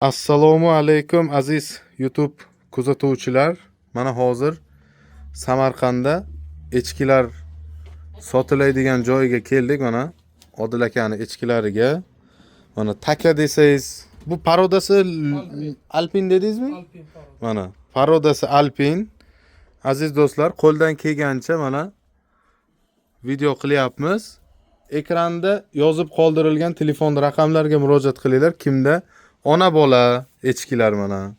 Assalomu alaykum aziz YouTube kuzatuvchilar. Mana hozir Samarqandda echkilar sotiladigan joyga keldik. Mana Odil akani echkilariga. Mana taka desangiz, bu parodasi Alpin dedingizmi? Alpin paroda. Mana parodasi Alpin. Aziz do'stlar, qo'ldan kelgancha mana video qilyapmiz. Ekranda yozib qoldirilgan telefon raqamlariga murojaat qilinglar. Kimda ona bola echkilar mana.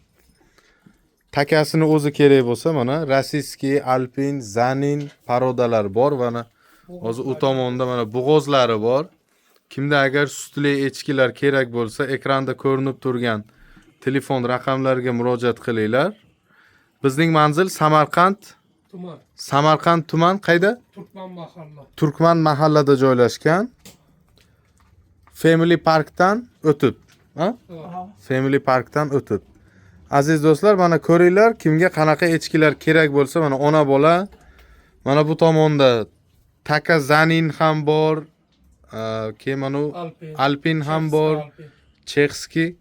Takasini o'zi kerak bo'lsa mana Rossiyskiy, Alpin, Zanin parodalar bor mana. Hozir u tomonda mana bo'g'ozlari bor. Kimda agar sutli echkilar kerak bo'lsa, ekranda ko'rinib turgan telefon raqamlariga murojaat qilinglar. Bizning manzil Samarqand tuman qayda? Turkman mahalla. Turkman mahallada joylashgan. Family Parkdan o'tib, ha? Family Parkdan o'tib. Aziz do'stlar, mana ko'ringlar, kimga qanaqa echkilar kerak bo'lsa, mana ona bola. Mana bu tomonda taka Zanin ham bor, kemanu Alpin ham bor, Chexskiy.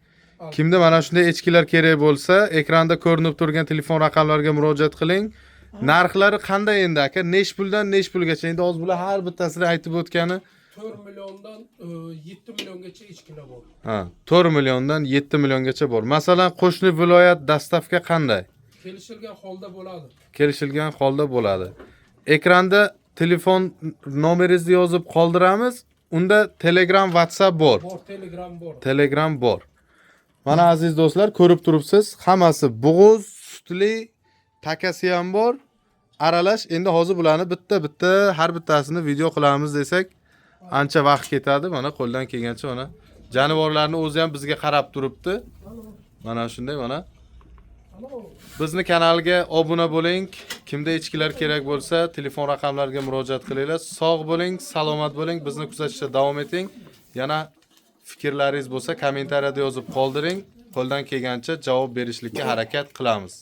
Kimda mana shunday echkilar kerak bo'lsa, ekranda ko'rinib turgan telefon raqamlariga murojaat qiling. Narxlari qanday endi aka? Nech puldan nech pulgacha? Endi hozir bular har bittasini aytib o'tgani 4 milliondan 7 milliongacha echkilar bor. ha, 4 milliondan 7 milliongacha bor. Masalan, qo'shni viloyat dastavka qanday? Kelishilgan holda bo'ladi. Kelishilgan holda bo'ladi. Ekranda telefon nomeringizni yozib qoldiramiz. Unda Telegram, WhatsApp bor. Telegram bor. Mana aziz do'stlar, ko'rib turibsiz, hammasi bo'g'oz, sutli, takasi ham bor. Aralash. Endi hozir bularni bitta har bittasini video qilamiz desak, ancha vaqt ketadi. Mana qo'ldan kelgancha mana jonivorlarning o'zi ham bizga qarab turibdi. Mana shunday mana. Bizni kanalga obuna bo'ling. Kimda echkilar kerak bo'lsa, telefon raqamlariga murojaat qilinglar. Sog' bo'ling, salomat bo'ling. Bizni kuzatishda davom eting. Yana fikrlaringiz bo'lsa, kommentariyada yozib qoldiring. Qo'ldan kelgancha javob berishlikka harakat qilamiz.